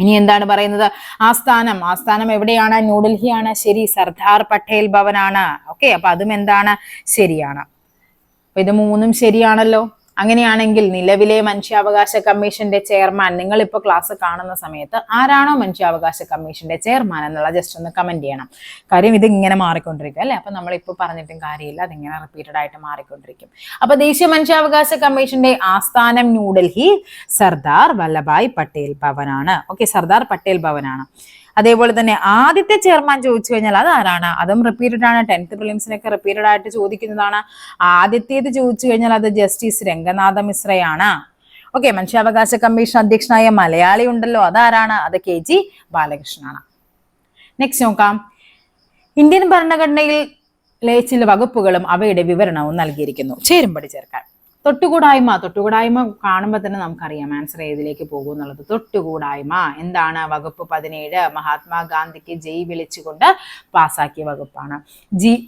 Speaker 1: ഇനി എന്താണ് പറയുന്നത്? ആസ്ഥാനം എവിടെയാണ്? ന്യൂഡൽഹിയാണ്. ശരി, സർദാർ പട്ടേൽ ഭവനാണ്. ഓക്കെ, അപ്പൊ അതും എന്താണ്? ശരിയാണ്. അപ്പൊ ഇത് 3 ശരിയാണല്ലോ. അങ്ങനെയാണെങ്കിൽ നിലവിലെ മനുഷ്യാവകാശ കമ്മീഷന്റെ ചെയർമാൻ, നിങ്ങൾ ഇപ്പൊ ക്ലാസ് കാണുന്ന സമയത്ത് ആരാണോ മനുഷ്യാവകാശ കമ്മീഷന്റെ ചെയർമാൻ എന്നുള്ള ജസ്റ്റ് ഒന്ന് കമന്റ് ചെയ്യണം. കാര്യം ഇത് ഇങ്ങനെ മാറിക്കൊണ്ടിരിക്കും അല്ലെ. അപ്പൊ നമ്മളിപ്പോ പറഞ്ഞിട്ടും കാര്യമില്ല, അതിങ്ങനെ റിപ്പീറ്റഡ് ആയിട്ട് മാറിക്കൊണ്ടിരിക്കും. അപ്പൊ ദേശീയ മനുഷ്യാവകാശ കമ്മീഷന്റെ ആസ്ഥാനം ന്യൂഡൽഹി, സർദാർ വല്ലഭായ് പട്ടേൽ ഭവനാണ്. ഓക്കെ, സർദാർ പട്ടേൽ ഭവനാണ്. അതേപോലെ തന്നെ ആദ്യത്തെ ചെയർമാൻ ചോദിച്ചു കഴിഞ്ഞാൽ അത് ആരാണ്? അതും റിപ്പീറ്റഡ് ആണ്, 10th പ്രിലിംസിനൊക്കെ റിപ്പീറ്റഡ് ആയിട്ട് ചോദിക്കുന്നതാണ്. ആദ്യത്തേത് ചോദിച്ചു കഴിഞ്ഞാൽ അത് ജസ്റ്റിസ് രംഗനാഥ മിശ്രയാണ്. ഓക്കെ, മനുഷ്യാവകാശ കമ്മീഷൻ അധ്യക്ഷനായ മലയാളി ഉണ്ടല്ലോ, അതാരാണ്? അത് KG ബാലകൃഷ്ണനാണ്. നെക്സ്റ്റ് നോക്കാം. ഇന്ത്യൻ ഭരണഘടനയിലെ ചില വകുപ്പുകളും അവയുടെ വിവരണവും നൽകിയിരിക്കുന്നു. ചേരുംപടി ചേർക്കാൻ. തൊട്ടുകൂടായ്മ കാണുമ്പോൾ തന്നെ നമുക്കറിയാം ആൻസർ ഏതിലേക്ക് പോകും എന്നുള്ളത്. തൊട്ടുകൂടായ്മ എന്താണ്? വകുപ്പ് 17 മഹാത്മാഗാന്ധിക്ക് ജയ് വിളിച്ചുകൊണ്ട് പാസാക്കിയ വകുപ്പാണ്.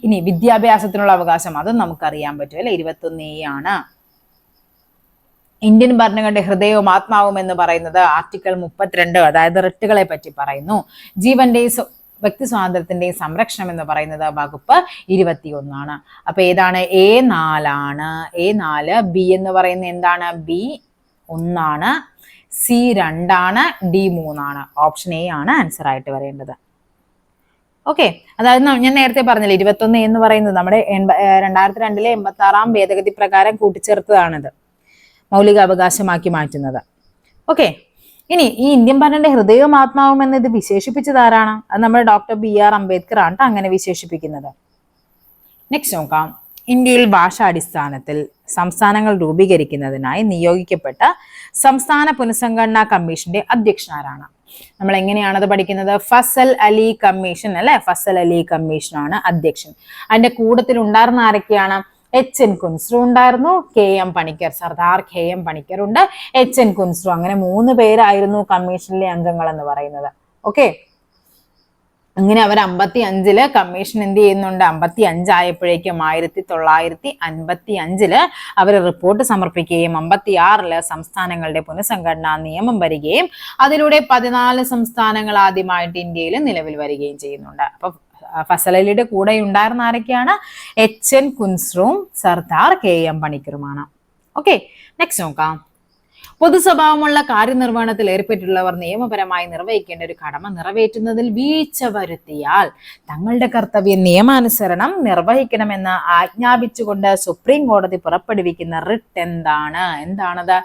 Speaker 1: ഇനി വിദ്യാഭ്യാസത്തിനുള്ള അവകാശം, അതും നമുക്കറിയാൻ പറ്റും അല്ലെ, 21A ആണ്. ഇന്ത്യൻ ഭരണഘടനയുടെ ഹൃദയവും ആത്മാവും എന്ന് പറയുന്നത് ആർട്ടിക്കിൾ 32, അതായത് റിട്ടുകളെ പറ്റി പറയുന്നു. ജീവന്റെയും വ്യക്തി സ്വാതന്ത്ര്യത്തിന്റെയും സംരക്ഷണം എന്ന് പറയുന്നത് വകുപ്പ് 21 ആണ്. അപ്പൊ ഏതാണ്? A4 ആണ്. A4. B എന്ന് പറയുന്നത് എന്താണ്? B1 ആണ്. C2 ആണ്. D3 ആണ്. ഓപ്ഷൻ A ആണ് ആൻസർ ആയിട്ട് വരേണ്ടത്. ഓക്കെ, അതായത് ഞാൻ നേരത്തെ പറഞ്ഞില്ലേ 21A എന്ന് പറയുന്നത് നമ്മുടെ 2002 86 ഭേദഗതി പ്രകാരം കൂട്ടിച്ചേർത്തതാണിത്, മൗലിക അവകാശമാക്കി മാറ്റുന്നത്. ഓക്കെ, ഇനി ഈ ഇന്ത്യൻ ഭരണഘടനയുടെ ഹൃദയവും ആത്മാവും എന്നത് വിശേഷിപ്പിച്ചത് ആരാണ്? അത് നമ്മുടെ ഡോക്ടർ BR അംബേദ്കർ ആണ് അങ്ങനെ വിശേഷിപ്പിക്കുന്നത്. നെക്സ്റ്റ് നോക്കാം. ഇന്ത്യയിൽ ഭാഷാടിസ്ഥാനത്തിൽ സംസ്ഥാനങ്ങൾ രൂപീകരിക്കുന്നതിനായി നിയോഗിക്കപ്പെട്ട സംസ്ഥാന പുനഃസംഘടനാ കമ്മീഷന്റെ അധ്യക്ഷനാരാണ്? നമ്മൾ എങ്ങനെയാണത് പഠിക്കുന്നത്? ഫസൽ അലി കമ്മീഷൻ അല്ലെ, ഫസൽ അലി കമ്മീഷൻ ആണ് അധ്യക്ഷൻ. അതിന്റെ കൂട്ടത്തിൽ ഉണ്ടായിരുന്ന ആരൊക്കെയാണ്? HN കുൻസ്രു ഉണ്ടായിരുന്നു, KM പണിക്കർ, സർദാർ KM പണിക്കർ ഉണ്ട്, HN കുൻസ്രു, അങ്ങനെ 3 പേരായിരുന്നു കമ്മീഷനിലെ അംഗങ്ങൾ എന്ന് പറയുന്നത്. ഓക്കെ, അങ്ങനെ അവർ 55 കമ്മീഷൻ എന്ത് ചെയ്യുന്നുണ്ട്? 55 ആയപ്പോഴേക്കും 1955 അവർ റിപ്പോർട്ട് സമർപ്പിക്കുകയും 56 സംസ്ഥാനങ്ങളുടെ പുനഃസംഘടനാ നിയമം വരികയും അതിലൂടെ 14 സംസ്ഥാനങ്ങൾ ആദ്യമായിട്ട് ഇന്ത്യയിൽ നിലവിൽ വരികയും ചെയ്യുന്നുണ്ട്. അപ്പൊ ഫസൽ അലിയുടെ കൂടെ ഉണ്ടായിരുന്ന ആരൊക്കെയാണ്? HN കുൻസ്രുവും സർദാർ KM പണിക്കറുമാണ്. ഓക്കെ, നെക്സ്റ്റ് നോക്കാം. പൊതുസ്വഭാവമുള്ള കാര്യനിർവഹണത്തിൽ ഏർപ്പെട്ടിട്ടുള്ളവർ നിയമപരമായി നിർവഹിക്കേണ്ട ഒരു കടമ നിറവേറ്റുന്നതിൽ വീഴ്ച വരുത്തിയാൽ തങ്ങളുടെ കർത്തവ്യം നിയമാനുസരണം നിർവഹിക്കണമെന്ന് ആജ്ഞാപിച്ചുകൊണ്ട് സുപ്രീം കോടതി പുറപ്പെടുവിക്കുന്ന റിട്ട് എന്താണ്? എന്താണത്?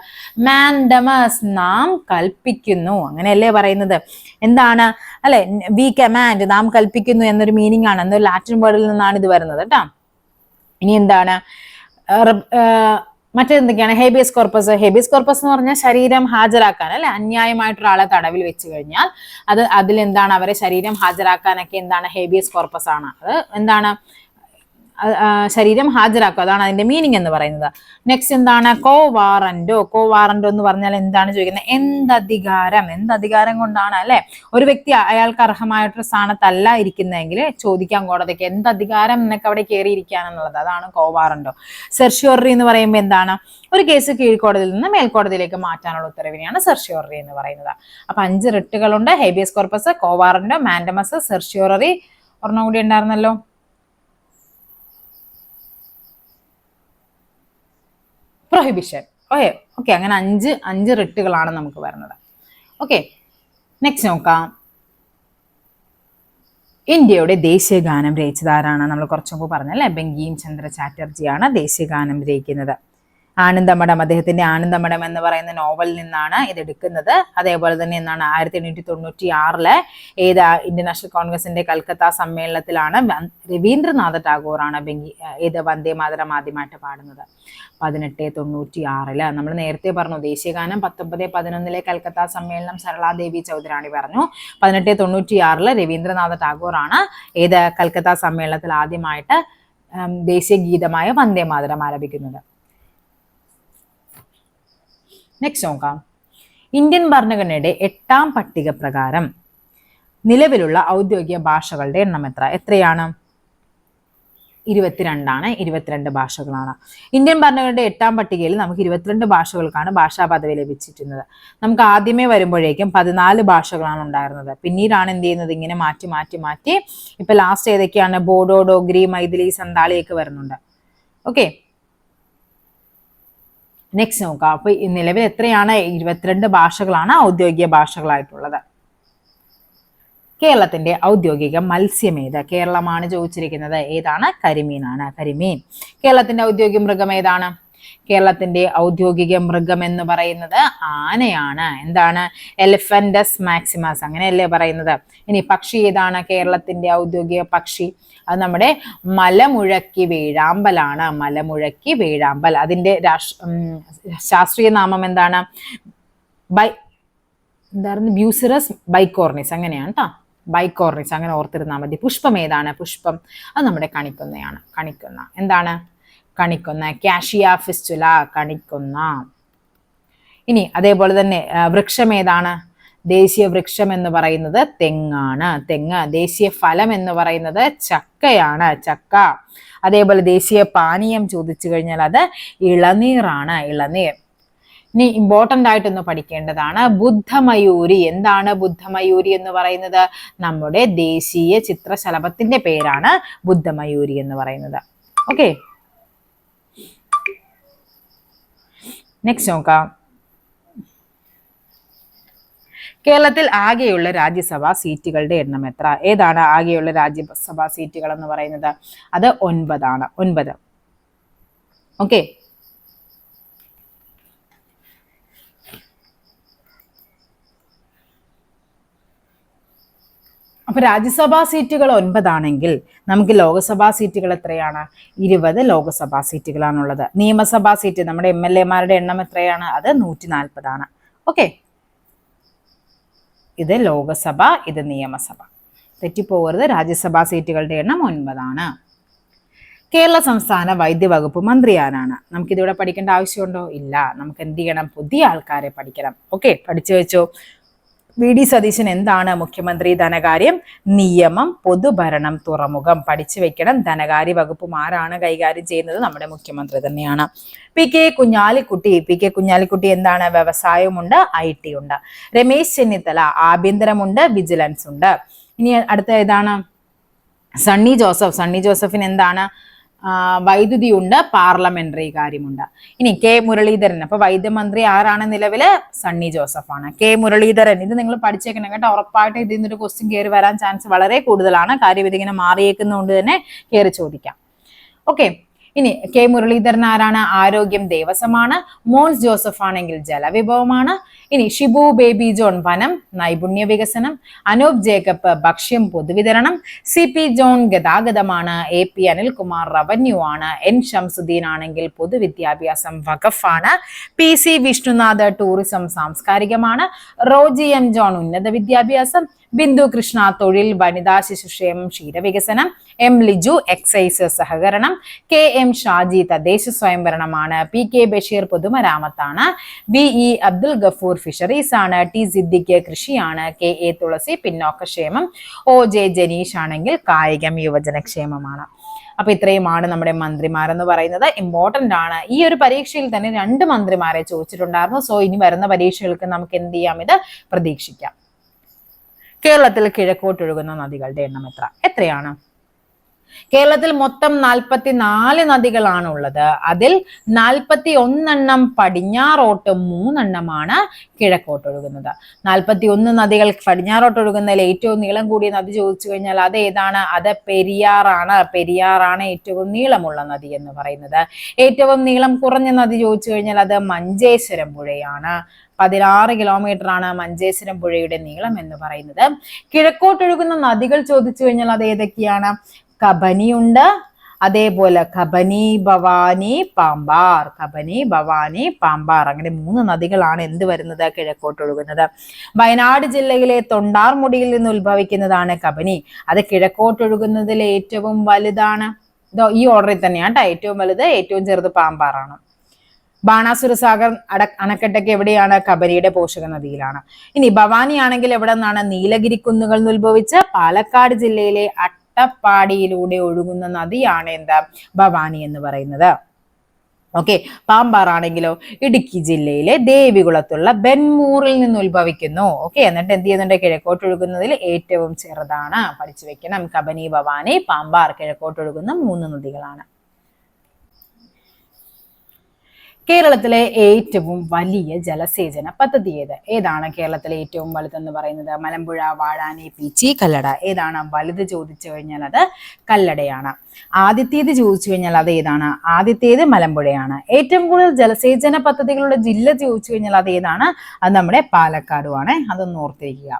Speaker 1: മാൻഡമസ്, നാം കൽപ്പിക്കുന്നു, അങ്ങനെയല്ലേ പറയുന്നത്? എന്താണ് അല്ലെ? വി കമാൻഡ്, നാം കൽപ്പിക്കുന്നു എന്നൊരു മീനിങ് ആണ്, എന്നൊരു ലാറ്റിൻ വേർഡിൽ നിന്നാണ് ഇത് വരുന്നത് കേട്ടോ. ഇനി എന്താണ് മറ്റെന്തൊക്കെയാണ്? Habeas corpus. ഹേബിയസ് കോർപ്പസ് എന്ന് പറഞ്ഞാൽ ശരീരം ഹാജരാക്കാൻ അല്ലെ, അന്യായമായിട്ടൊരാളെ തടവിൽ വെച്ച് കഴിഞ്ഞാൽ അതിലെന്താണ് അവരെ ശരീരം ഹാജരാക്കാനൊക്കെ എന്താണ്? ഹേബിയസ് കോർപ്പസ് ആണ്. അത് എന്താണ്? ശരീരം ഹാജരാക്കുക, അതാണ് അതിന്റെ മീനിങ് എന്ന് പറയുന്നത്. നെക്സ്റ്റ് എന്താണ്? കോ വാറന്റോ. കോ വാറന്റോ എന്ന് പറഞ്ഞാൽ എന്താണ് ചോദിക്കുന്നത്? എന്തധികാരം. എന്തധികാരം കൊണ്ടാണ് അല്ലെ ഒരു വ്യക്തി അയാൾക്ക് അർഹമായിട്ടൊരു സ്ഥാനത്തല്ല ഇരിക്കുന്നതെങ്കിൽ ചോദിക്കാൻ കോടതിക്ക് എന്തധികാരം എന്നൊക്കെ അവിടെ കയറിയിരിക്കാനെന്നുള്ളത്, അതാണ് കോ വാറന്റോ. സെർഷ്യോറി എന്ന് പറയുമ്പോൾ എന്താണ്? ഒരു കേസ് കീഴ്ക്കോടതിയിൽ നിന്ന് മേൽക്കോടതിയിലേക്ക് മാറ്റാനുള്ള ഉത്തരവിനെയാണ് സെർഷ്യോറി എന്ന് പറയുന്നത്. അപ്പൊ 5 റിട്ടുകളുണ്ട്: ഹേബിയസ് കോർപ്പസ്, കോ വാറന്റോ, മാൻഡമസ്, സെർഷ്യോറി, ഒരെണ്ണം കൂടി ഉണ്ടായിരുന്നല്ലോ, പ്രൊഹിബിഷൻ. ഓക്കെ, അങ്ങനെ 5 റിട്ടുകളാണ് നമുക്ക് വരുന്നത്. ഓക്കെ, നെക്സ്റ്റ് നോക്കാം. ഇന്ത്യയുടെ ദേശീയ ഗാനം രചിച്ചത് ആരാണ്? നമ്മൾ കുറച്ചു മുമ്പ് പറഞ്ഞല്ലേ, ബങ്കിം ചന്ദ്ര ചാറ്റർജിയാണ് ദേശീയ ഗാനം രചിക്കുന്നത്. ആനന്ദമഠം, അദ്ദേഹത്തിന്റെ ആനന്ദമഠം എന്ന് പറയുന്ന നോവലിൽ നിന്നാണ് ഇത് എടുക്കുന്നത്. അതേപോലെ തന്നെ എന്നാണ് 1896 ഇന്ത്യൻ നാഷണൽ കോൺഗ്രസിന്റെ കൽക്കത്ത സമ്മേളനത്തിലാണ് രവീന്ദ്രനാഥ ടാഗോറാണ് ഇത് വന്ദേ മാതരം ആദ്യമായിട്ട് പാടുന്നത്. 1896 നമ്മൾ നേരത്തെ പറഞ്ഞു ദേശീയഗാനം 1911 കൽക്കത്ത സമ്മേളനം സരളാദേവി ചൗധരാണി പറഞ്ഞു. 1896 രവീന്ദ്രനാഥ ടാഗോറാണ് കൽക്കത്ത സമ്മേളനത്തിൽ ആദ്യമായിട്ട് ദേശീയ ഗീതമായ വന്ദേ മാതരം ആലപിക്കുന്നത്. നെക്സ്റ്റ് നോക്കാം. ഇന്ത്യൻ ഭരണഘടനയുടെ 8ാം പട്ടിക പ്രകാരം നിലവിലുള്ള ഔദ്യോഗിക ഭാഷകളുടെ എണ്ണം എത്രയാണ്? 22 ആണ്. 22 ഭാഷകളാണ്. ഇന്ത്യൻ ഭരണഘടനയുടെ 8ാം പട്ടികയിൽ നമുക്ക് 22 ഭാഷകൾക്കാണ് ഭാഷാ പദവി ലഭിച്ചിട്ടുള്ളത്. നമുക്ക് ആദ്യമേ വരുമ്പോഴേക്കും 14 ഭാഷകളാണ് ഉണ്ടായിരുന്നത്. പിന്നീടാണ് എന്ത് ചെയ്യുന്നത്? ഇങ്ങനെ മാറ്റി ഇപ്പൊ ലാസ്റ്റ് ഏതൊക്കെയാണ്? ബോഡോ, ഡോഗ്രി, മൈഥിലി, സന്താളി ഒക്കെ വരുന്നുണ്ട്. ഓക്കെ, നെക്സ്റ്റ് നോക്കാം. അപ്പൊ നിലവിൽ എത്രയാണ്? 22 ഭാഷകളാണ് ഔദ്യോഗിക ഭാഷകളായിട്ടുള്ളത്. കേരളത്തിന്റെ ഔദ്യോഗിക മത്സ്യം ഏത്? കേരളമാണ് ചോദിച്ചിരിക്കുന്നത്. ഏതാണ്? കരിമീനാണ്. കരിമീൻ. കേരളത്തിന്റെ ഔദ്യോഗിക മൃഗം ഏതാണ്? കേരളത്തിന്റെ ഔദ്യോഗിക മൃഗം എന്ന് പറയുന്നത് ആനയാണ്. എന്താണ്? എലിഫന്റസ് മാക്സിമസ്, അങ്ങനെയല്ലേ പറയുന്നത്. ഇനി പക്ഷി ഏതാണ്? കേരളത്തിന്റെ ഔദ്യോഗിക പക്ഷി അത് നമ്മുടെ മലമുഴക്കി വേഴാമ്പലാണ്. മലമുഴക്കി വേഴാമ്പൽ. അതിന്റെ ശാസ്ത്രീയ നാമം എന്താണ്? എന്തായിരുന്നു? ബ്യൂസിറസ് ബൈക്കോർണിസ്, അങ്ങനെയാണ് കേട്ടോ. ബൈക്കോർണിസ്, അങ്ങനെ ഓർത്തിരുന്നാൽ മതി. പുഷ്പം ഏതാണ്? പുഷ്പം അത് നമ്മുടെ കണിക്കൊന്നയാണ്. കണിക്കൊന്ന. എന്താണ്? കണിക്കൊന്ന. കാഷിയ ഫിസ്റ്റുല, കണിക്കൊന്ന. ഇനി അതേപോലെ തന്നെ വൃക്ഷം ഏതാണ്? ദേശീയ വൃക്ഷം എന്ന് പറയുന്നത് തെങ്ങാണ്. തെങ്ങ്. ദേശീയ ഫലം എന്ന് പറയുന്നത് ചക്കയാണ്. ചക്ക. അതേപോലെ ദേശീയ പാനീയം ചോദിച്ചു കഴിഞ്ഞാൽ അത് ഇളനീറാണ്. ഇളനീർ. ഇനി ഇമ്പോർട്ടൻ്റ് ആയിട്ടൊന്ന് പഠിക്കേണ്ടതാണ് ബുദ്ധമയൂരി. എന്താണ് ബുദ്ധമയൂരി എന്ന് പറയുന്നത്? നമ്മുടെ ദേശീയ ചിത്രശലഭത്തിന്റെ പേരാണ് ബുദ്ധമയൂരി എന്ന് പറയുന്നത്. ഓക്കെ, നെക്സ്റ്റ് നോക്കാം. കേരളത്തിൽ ആകെയുള്ള രാജ്യസഭാ സീറ്റുകളുടെ എണ്ണം എത്ര? ഏതാണ് ആകെയുള്ള രാജ്യസഭാ സീറ്റുകൾ എന്ന് പറയുന്നത്? അത് 9 ആണ്. 9. ഓക്കെ, അപ്പൊ രാജ്യസഭാ സീറ്റുകൾ 9 ആണെങ്കിൽ നമുക്ക് ലോക്സഭാ സീറ്റുകൾ എത്രയാണ്? 20 ലോക്സഭാ സീറ്റുകളാണുള്ളത്. നിയമസഭാ സീറ്റ്, നമ്മുടെ MLA-മാരുടെ എണ്ണം എത്രയാണ്? അത് 140 ആണ്. ഓക്കെ, ഇത് ലോകസഭ, ഇത് നിയമസഭ. തെറ്റിപ്പോകരുത്. രാജ്യസഭാ സീറ്റുകളുടെ എണ്ണം 9 ആണ്. കേരള സംസ്ഥാന വൈദ്യവകുപ്പ് മന്ത്രി ആരാണ്? നമുക്കിതിവിടെ പഠിക്കേണ്ട ആവശ്യമുണ്ടോ? ഇല്ല. നമുക്ക് എന്ത് ചെയ്യണം? പുതിയ ആൾക്കാരെ പഠിക്കണം. ഓക്കെ, പഠിച്ചു വെച്ചോ. VD സതീശൻ എന്താണ്? മുഖ്യമന്ത്രി, ധനകാര്യം, നിയമം, പൊതുഭരണം, തുറമുഖം. പഠിച്ചു വെക്കണം. ധനകാര്യ വകുപ്പും ആരാണ് കൈകാര്യം ചെയ്യുന്നത്? നമ്മുടെ മുഖ്യമന്ത്രി തന്നെയാണ്. PK കുഞ്ഞാലിക്കുട്ടി എന്താണ്? വ്യവസായമുണ്ട്, IT ഉണ്ട്. രമേശ് ചെന്നിത്തല ആഭ്യന്തരമുണ്ട്, വിജിലൻസ് ഉണ്ട്. ഇനി അടുത്ത ഏതാണ്? സണ്ണി ജോസഫിന് എന്താണ്? വൈദ്യുതി ഉണ്ട്, പാർലമെന്ററി കാര്യമുണ്ട്. ഇനി K മുരളീധരൻ. അപ്പൊ വൈദ്യമന്ത്രി ആരാണ് നിലവില്? സണ്ണി ജോസഫ് ആണ്. K മുരളീധരൻ, ഇത് നിങ്ങൾ പഠിച്ചേക്കണം കേട്ടോ. ഉറപ്പായിട്ട് ഇതിൽ നിന്നൊരു ക്വസ്റ്റ്യൻ കയറി വരാൻ ചാൻസ് വളരെ കൂടുതലാണ്. കാര്യം ഇതിങ്ങനെ മാറിയേക്കുന്നതുകൊണ്ട് തന്നെ കയറി ചോദിക്കാം. ഓക്കെ, ഇനി K മുരളീധരൻ ആരാണ്? ആരോഗ്യം, ദേവസ്വമാണ്. മോൻസ് ജോസഫ് ആണെങ്കിൽ ജലവിഭവമാണ്. ഇനി ഷിബു ബേബി ജോൺ വനം, നൈപുണ്യ വികസനം. അനൂപ് ജേക്കബ് ഭക്ഷ്യം, പൊതുവിതരണം. CP ജോൺ ഗതാഗതമാണ്. AP അനിൽകുമാർ റവന്യൂ ആണ്. N ഷംസുദ്ദീൻ ആണെങ്കിൽ പൊതുവിദ്യാഭ്യാസം, വഖഫാണ്. PC വിഷ്ണുനാഥ് ടൂറിസം, സാംസ്കാരികമാണ്. റോജി M ജോൺ ഉന്നത വിദ്യാഭ്യാസം. ബിന്ദു കൃഷ്ണ തൊഴിൽ, വനിതാ ശിശുക്ഷേമം, ക്ഷീരവികസനം. M ലിജു എക്സൈസ്, സഹകരണം. KM ഷാജി തദ്ദേശ സ്വയംഭരണമാണ്. PK ബഷീർ പൊതുമരാമത്താണ്. VE അബ്ദുൽ ഗഫൂർ ഫിഷറീസ് ആണ്. T സിദ്ദിഖ് കൃഷിയാണ്. KA തുളസി പിന്നോക്കക്ഷേമം. OJ ജനീഷ് ആണെങ്കിൽ കായികം, യുവജനക്ഷേമമാണ്. അപ്പൊ ഇത്രയുമാണ് നമ്മുടെ മന്ത്രിമാരെന്ന് പറയുന്നത്. ഇമ്പോർട്ടന്റ് ആണ്. ഈ ഒരു പരീക്ഷയിൽ തന്നെ 2 മന്ത്രിമാരെ ചോദിച്ചിട്ടുണ്ടായിരുന്നു. സോ ഇനി വരുന്ന പരീക്ഷകൾക്ക് നമുക്ക് എന്ത് ചെയ്യാം? ഇത് പ്രതീക്ഷിക്കാം. കേരളത്തിൽ കിഴക്കോട്ടൊഴുകുന്ന നദികളുടെ എണ്ണം എത്രയാണ്? കേരളത്തിൽ മൊത്തം 44 നദികളാണ് ഉള്ളത്. അതിൽ 41 പടിഞ്ഞാറോട്ട്, 3 കിഴക്കോട്ടൊഴുകുന്നത്. 41 നദികൾ പടിഞ്ഞാറോട്ടൊഴുകുന്നതിൽ ഏറ്റവും നീളം കൂടിയ നദി ചോദിച്ചു കഴിഞ്ഞാൽ അത് ഏതാണ്? അത് പെരിയാറാണ്. പെരിയാറാണ് ഏറ്റവും നീളമുള്ള നദി എന്ന് പറയുന്നത്. ഏറ്റവും നീളം കുറഞ്ഞ നദി ചോദിച്ചു കഴിഞ്ഞാൽ അത് മഞ്ചേശ്വരം പുഴയാണ്. 16 കിലോമീറ്റർ ആണ് മഞ്ചേശ്വരം പുഴയുടെ നീളം എന്ന് പറയുന്നത്. കിഴക്കോട്ടൊഴുകുന്ന നദികൾ ചോദിച്ചു കഴിഞ്ഞാൽ അത് ഏതൊക്കെയാണ്? കബനിയുണ്ട്, അതേപോലെ കബനി, ഭവാനി, പാമ്പാർ. കബനി, ഭവാനി, പാമ്പാർ, അങ്ങനെ 3 നദികളാണ് എന്ത് വരുന്നത്? കിഴക്കോട്ടൊഴുകുന്നത്. വയനാട് ജില്ലയിലെ തൊണ്ടാർമുടിയിൽ നിന്ന് ഉത്ഭവിക്കുന്നതാണ് കബനി. അത് കിഴക്കോട്ടൊഴുകുന്നതിൽ ഏറ്റവും വലുതാണ്. ഈ ഓർഡറിൽ തന്നെയാണ് കേട്ടോ. ഏറ്റവും വലുത്, ഏറ്റവും ചെറുത് പാമ്പാറാണ്. ബാണാസുര സാഗർ അണക്കെട്ടൊക്കെ എവിടെയാണ്? കബനിയുടെ പോഷക നദിയിലാണ്. ഇനി ഭവാനി ആണെങ്കിൽ എവിടെ നിന്നാണ്? നീലഗിരി കുന്നുകളിൽ നിന്ന് ഉത്ഭവിച്ച് പാലക്കാട് ജില്ലയിലെ അട്ടപ്പാടിയിലൂടെ ഒഴുകുന്ന നദിയാണ് എന്താ? ഭവാനി എന്ന് പറയുന്നത്. ഓക്കെ, പാമ്പാർ ആണെങ്കിലോ ഇടുക്കി ജില്ലയിലെ ദേവികുളത്തുള്ള ബെൻമൂറിൽ നിന്ന് ഉത്ഭവിക്കുന്നു. ഓക്കെ, എന്നിട്ട് എന്ത് ചെയ്യുന്നുണ്ട്? കിഴക്കോട്ടൊഴുകുന്നതിൽ ഏറ്റവും ചെറുതാണ്. പഠിച്ചു വെക്കണം. കബനി, ഭവാനി, പാമ്പാർ കിഴക്കോട്ടൊഴുകുന്ന 3 നദികളാണ്. കേരളത്തിലെ ഏറ്റവും വലിയ ജലസേചന പദ്ധതി ഏതാണ് കേരളത്തിലെ ഏറ്റവും വലുതെന്ന് പറയുന്നത്? മലമ്പുഴ, വാഴാനി, പീച്ചി, കല്ലട. ഏതാണ് വലുത് ചോദിച്ചു കഴിഞ്ഞാൽ അത് കല്ലടയാണ്. ആദ്യത്തേത് ചോദിച്ചു കഴിഞ്ഞാൽ അത് ഏതാണ്? ആദ്യത്തേത് മലമ്പുഴയാണ്. ഏറ്റവും കൂടുതൽ ജലസേചന പദ്ധതികളുടെ ജില്ല ചോദിച്ചു കഴിഞ്ഞാൽ അത് ഏതാണ്? അത് നമ്മുടെ പാലക്കാടുമാണ്. അതൊന്ന് ഓർത്തിരിക്കുക.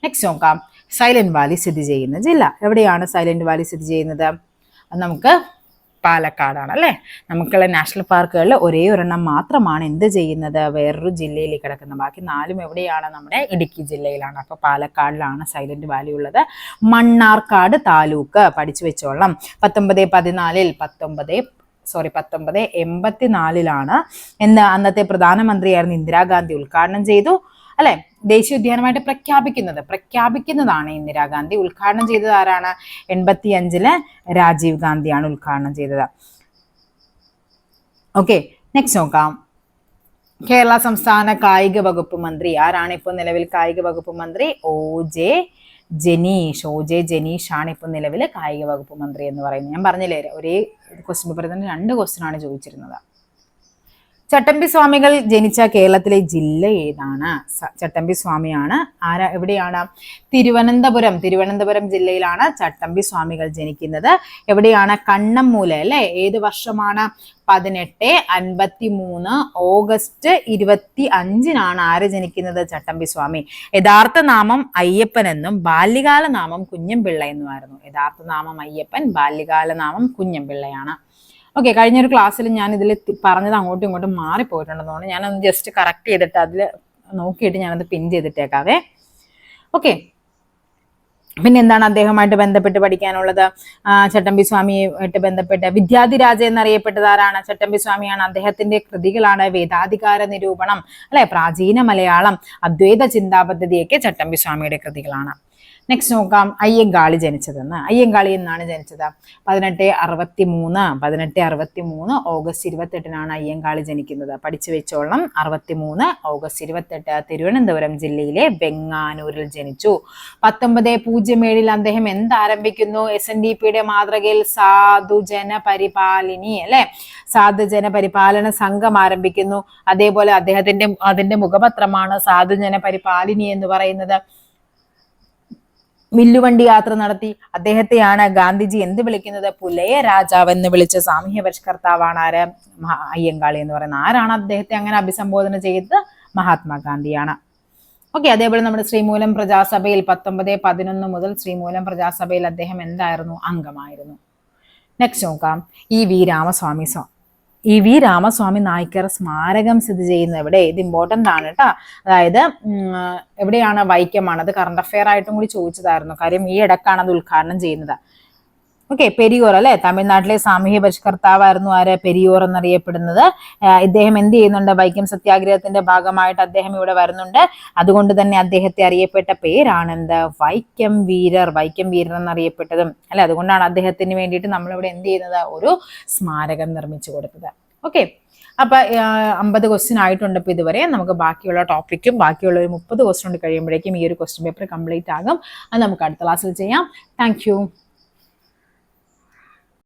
Speaker 1: നെക്സ്റ്റ് നോക്കാം. സൈലന്റ് വാലി സ്ഥിതി ചെയ്യുന്ന ജില്ല എവിടെയാണ്? സൈലന്റ് വാലി സ്ഥിതി ചെയ്യുന്നത് നമുക്ക് പാലക്കാടാണ് അല്ലേ. നമുക്കുള്ള നാഷണൽ പാർക്കുകളിൽ ഒരേ ഒരെണ്ണം മാത്രമാണ് എന്ത് ചെയ്യുന്നത് വേറൊരു ജില്ലയിൽ കിടക്കുന്നത്. ബാക്കി 4 എവിടെയാണ്? നമ്മുടെ ഇടുക്കി ജില്ലയിലാണ്. അപ്പൊ പാലക്കാടിലാണ് സൈലന്റ് വാലി ഉള്ളത്. മണ്ണാർക്കാട് താലൂക്ക് പഠിച്ചു വെച്ചോളാം. 1984 എന്ന് അന്നത്തെ പ്രധാനമന്ത്രിയായിരുന്നു ഇന്ദിരാഗാന്ധി ഉദ്ഘാടനം ചെയ്തു അല്ലെ. ദേശീയ ഉദ്യാനമായിട്ട് പ്രഖ്യാപിക്കുന്നതാണ് ഇന്ദിരാഗാന്ധി. ഉദ്ഘാടനം ചെയ്തത് ആരാണ്? 85 രാജീവ് ഗാന്ധിയാണ് ഉദ്ഘാടനം ചെയ്തത്. ഓക്കെ, നെക്സ്റ്റ് നോക്കാം. കേരള സംസ്ഥാന കായിക വകുപ്പ് മന്ത്രി ആരാണ് ഇപ്പോൾ നിലവിൽ കായിക വകുപ്പ് മന്ത്രി? O.J. ജനീഷ് ആണ് ഇപ്പോൾ നിലവിൽ കായിക വകുപ്പ് മന്ത്രി എന്ന് പറയുന്നത്. ഞാൻ പറഞ്ഞില്ലേ, ഒരേ ക്വസ്റ്റ്യൻ പേപ്പറിൽ തന്നെ 2 ക്വസ്റ്റ്യൻ ആണ് ചോദിച്ചിരുന്നത്. ചട്ടമ്പി സ്വാമികൾ ജനിച്ച കേരളത്തിലെ ജില്ല ഏതാണ്? ചട്ടമ്പി സ്വാമിയാണ്. എവിടെയാണ്? തിരുവനന്തപുരം ജില്ലയിലാണ് ചട്ടമ്പി സ്വാമികൾ ജനിക്കുന്നത്. എവിടെയാണ്? കണ്ണമ്മൂല അല്ലെ. ഏത് വർഷമാണ്? 1853 ഓഗസ്റ്റ് 25 ആര് ജനിക്കുന്നത്? ചട്ടമ്പി സ്വാമി. യഥാർത്ഥ നാമം അയ്യപ്പൻ എന്നും ബാല്യകാല നാമം കുഞ്ഞൻപിള്ള എന്നുമായിരുന്നു. യഥാർത്ഥ നാമം അയ്യപ്പൻ, ബാല്യകാല നാമം കുഞ്ഞൻപിള്ളയാണ്. ഓക്കെ, കഴിഞ്ഞൊരു ക്ലാസ്സിൽ ഞാൻ ഇതിൽ പറഞ്ഞത് അങ്ങോട്ടും ഇങ്ങോട്ടും മാറിപ്പോയിട്ടുണ്ടെന്നുകൊണ്ട് ഞാനൊന്ന് ജസ്റ്റ് കറക്റ്റ് ചെയ്തിട്ട് അതിൽ നോക്കിയിട്ട് ഞാനത് പിൻ ചെയ്തിട്ടേക്കാവേ. ഓക്കെ, പിന്നെ എന്താണ് അദ്ദേഹമായിട്ട് ബന്ധപ്പെട്ട് പഠിക്കാനുള്ളത്? ചട്ടമ്പി സ്വാമിയായിട്ട് ബന്ധപ്പെട്ട് വിദ്യാധിരാജ എന്നറിയപ്പെട്ടത് ആരാണ്? ചട്ടമ്പി സ്വാമിയാണ്. അദ്ദേഹത്തിന്റെ കൃതികളാണ് വേദാധികാര നിരൂപണം അല്ലെ, പ്രാചീന മലയാളം, അദ്വൈത ചിന്താപദ്ധതിയൊക്കെ ചട്ടമ്പി സ്വാമിയുടെ കൃതികളാണ്. നെക്സ്റ്റ് നോക്കാം. അയ്യങ്കാളി ജനിച്ചതെന്ന്. അയ്യങ്കാളി എന്നാണ് ജനിച്ചത്? 1863 ഓഗസ്റ്റ് 28 അയ്യങ്കാളി ജനിക്കുന്നത്. പഠിച്ചു വെച്ചോളണം. 63 ഓഗസ്റ്റ് 28 തിരുവനന്തപുരം ജില്ലയിലെ വെങ്ങാനൂരിൽ ജനിച്ചു. 1907 അദ്ദേഹം എന്താരംഭിക്കുന്നു? SNDPയുടെ മാതൃകയിൽ സാധുജന പരിപാലിനി അല്ലെ, സാധുജന പരിപാലന സംഘം ആരംഭിക്കുന്നു. അതേപോലെ അതിന്റെ മുഖപത്രമാണ് സാധുജന പരിപാലിനി എന്ന് പറയുന്നത്. വില്ലുവണ്ടി യാത്ര നടത്തി. അദ്ദേഹത്തെയാണ് ഗാന്ധിജി എന്ത് വിളിക്കുന്നത്? പുലയ രാജാവ് എന്ന് വിളിച്ച സാമൂഹ്യ പരിഷ്കർത്താവാണ് ആര്? അയ്യങ്കാളി എന്ന് പറയുന്നത്. ആരാണ് അദ്ദേഹത്തെ അങ്ങനെ അഭിസംബോധന ചെയ്തത്? മഹാത്മാഗാന്ധിയാണ്. ഓക്കെ, അതേപോലെ നമ്മുടെ ശ്രീമൂലം പ്രജാസഭയിൽ 1911 മുതൽ ശ്രീമൂലം പ്രജാസഭയിൽ അദ്ദേഹം എന്തായിരുന്നു? അംഗമായിരുന്നു. നെക്സ്റ്റ് നോക്കാം. വി രാമസ്വാമി നായ്ക്കർ സ്മാരകം സ്ഥിതി ചെയ്യുന്നത് എവിടെ? ഇത് ഇമ്പോർട്ടന്റ് ആണ് കേട്ടോ. അതായത് എവിടെയാണ്? വൈക്കമാണ്. അത് കറണ്ട് അഫെയർ ആയിട്ടും കൂടി ചോദിച്ചതായിരുന്നു. കാര്യം ഈ ഇടക്കാണ് അത് ഉദ്ഘാടനം ചെയ്യുന്നത്. ഓക്കെ, പെരിയോർ അല്ലെ, തമിഴ്നാട്ടിലെ സാമൂഹ്യ പരിഷ്കർത്താവായിരുന്നു ആര്? പെരിയോർ എന്നറിയപ്പെടുന്നത്. ഇദ്ദേഹം എന്ത് ചെയ്യുന്നുണ്ട്? വൈക്കം സത്യാഗ്രഹത്തിന്റെ ഭാഗമായിട്ട് അദ്ദേഹം ഇവിടെ വരുന്നുണ്ട്. അതുകൊണ്ട് തന്നെ അദ്ദേഹത്തെ അറിയപ്പെട്ട പേരാണ് എന്ത്? വൈക്കം വീരർ എന്നറിയപ്പെട്ടതും അല്ലെ. അതുകൊണ്ടാണ് അദ്ദേഹത്തിന് വേണ്ടിയിട്ട് നമ്മളിവിടെ എന്ത് ചെയ്യുന്നത്? ഒരു സ്മാരകം നിർമ്മിച്ചു കൊടുത്തത്. ഓക്കെ, അപ്പൊ 50 ക്വസ്റ്റ്യൻ ആയിട്ടുണ്ട് ഇപ്പൊ ഇതുവരെ. നമുക്ക് ബാക്കിയുള്ള ടോപ്പിക്കും ബാക്കിയുള്ള ഒരു 30 ക്വസ്റ്റ്യൻ കൊണ്ട് കഴിയുമ്പോഴേക്കും ഈ ഒരു ക്വസ്റ്റ്യൻ പേപ്പർ കംപ്ലീറ്റ് ആകും. അത് നമുക്ക് അടുത്ത ക്ലാസ്സിൽ ചെയ്യാം. Thank you.